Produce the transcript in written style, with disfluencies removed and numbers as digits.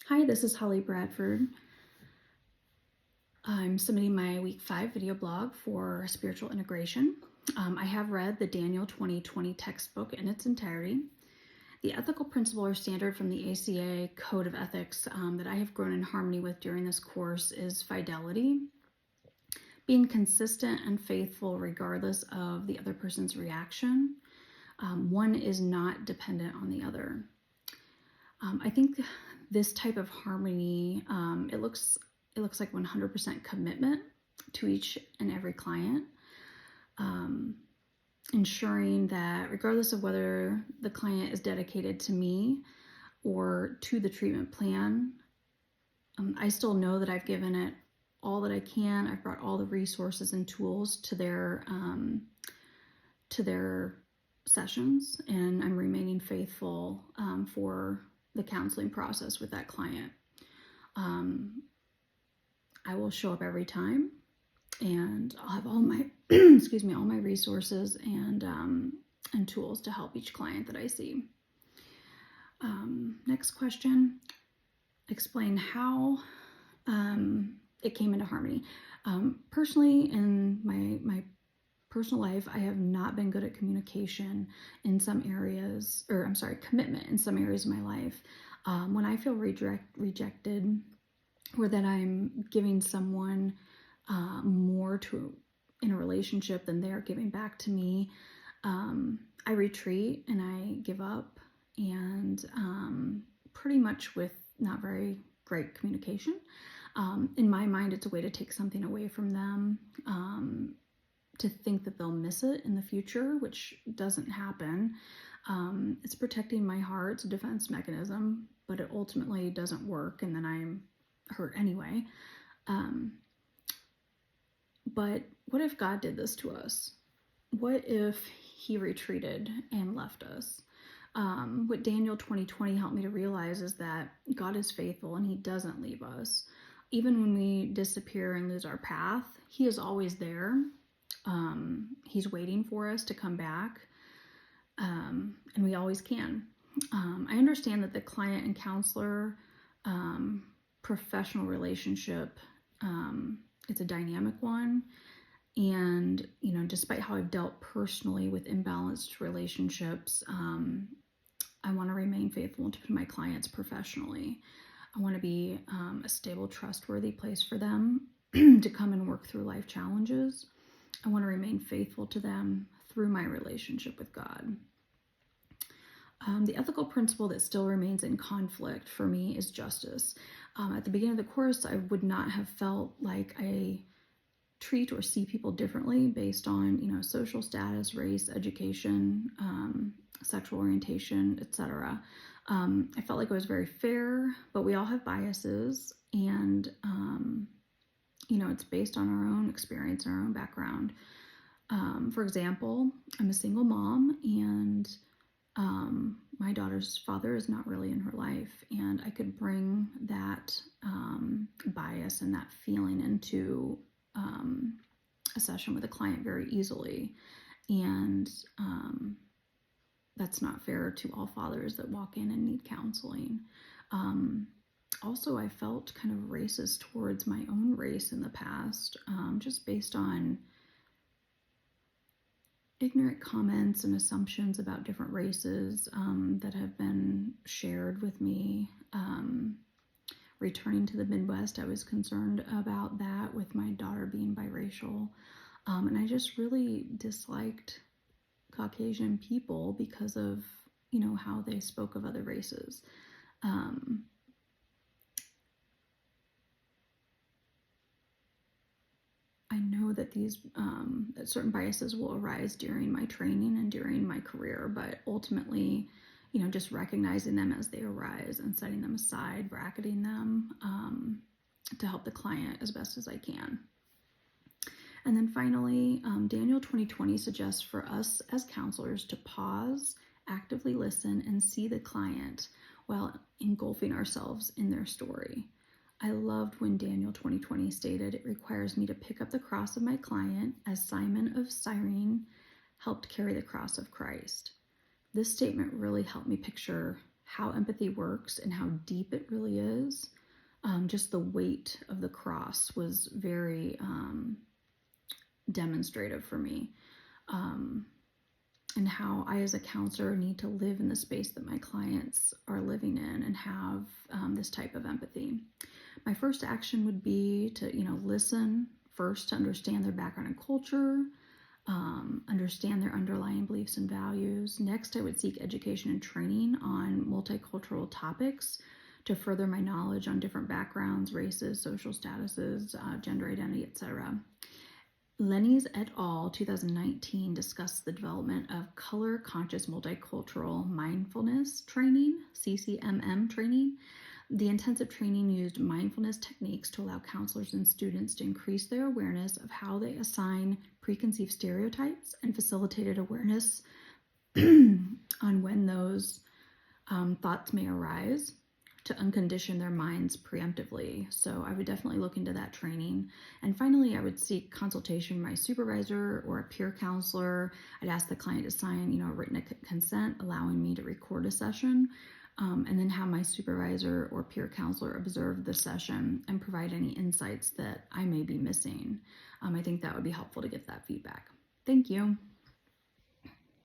Hi, this is Holly Bradford. I'm submitting my week 5 video blog for spiritual integration. I have read the Daniel 2020 textbook in its entirety. The ethical principle or standard from the ACA Code of Ethics that I have grown in harmony with during this course is fidelity, being consistent and faithful regardless of the other person's reaction. One is not dependent on the other. I think this type of harmony, it looks like 100% commitment to each and every client, ensuring that regardless of whether the client is dedicated to me or to the treatment plan, I still know that I've given it all that I can. I've brought all the resources and tools to their sessions, and I'm remaining faithful for the counseling process with that client. I will show up every time, and I'll have all my all my resources and tools to help each client that I see. Next question: explain how it came into harmony. Personally, in my personal life, I have not been good at communication in some areas, commitment in some areas of my life. When I feel rejected, or that I'm giving someone more in a relationship than they're giving back to me, I retreat and I give up, and pretty much with not very great communication. In my mind, it's a way to take something away from them, to think that they'll miss it in the future, which doesn't happen. It's protecting my heart. It's a defense mechanism, but it ultimately doesn't work, and then I'm hurt anyway. But what if God did this to us? What if he retreated and left us? What Daniel 2020 helped me to realize is that God is faithful and he doesn't leave us. Even when we disappear and lose our path, he is always there. He's waiting for us to come back, and we always can. I understand that the client and counselor professional relationship, it's a dynamic one, and despite how I've dealt personally with imbalanced relationships, I want to remain faithful to my clients professionally. I want to be a stable, trustworthy place for them to come and work through life challenges. I want to remain faithful to them through my relationship with God. The ethical principle that still remains in conflict for me is justice. At the beginning of the course, I would not have felt like I treat or see people differently based on, social status, race, education, sexual orientation, etc. I felt like it was very fair, but we all have biases, and it's based on our own experience and our own background. For example, I'm a single mom, and my daughter's father is not really in her life, and I could bring that bias and that feeling into a session with a client very easily, and that's not fair to all fathers that walk in and need counseling. Also, I felt kind of racist towards my own race in the past, just based on ignorant comments and assumptions about different races that have been shared with me. Returning to the Midwest, I was concerned about that with my daughter being biracial. And I just really disliked Caucasian people because of, how they spoke of other races. I know that these that certain biases will arise during my training and during my career, but ultimately, just recognizing them as they arise and setting them aside, bracketing them to help the client as best as I can. And then finally, Daniel 2020 suggests for us as counselors to pause, actively listen, and see the client while engulfing ourselves in their story. I loved when Daniel 2020 stated, "It requires me to pick up the cross of my client as Simon of Cyrene helped carry the cross of Christ." This statement really helped me picture how empathy works and how deep it really is. Just the weight of the cross was very demonstrative for me. And how I, as a counselor, need to live in the space that my clients are living in and have this type of empathy. My first action would be to, listen first to understand their background and culture, understand their underlying beliefs and values. Next, I would seek education and training on multicultural topics to further my knowledge on different backgrounds, races, social statuses, gender identity, etc. Lenny's et al. 2019 discussed the development of color conscious multicultural mindfulness training, CCMM training. The intensive training used mindfulness techniques to allow counselors and students to increase their awareness of how they assign preconceived stereotypes and facilitated awareness on when those thoughts may arise, to uncondition their minds preemptively. So I would definitely look into that training. And finally, I would seek consultation with my supervisor or a peer counselor. I'd ask the client to sign, a written consent allowing me to record a session, and then have my supervisor or peer counselor observe the session and provide any insights that I may be missing. I think that would be helpful to get that feedback. Thank you.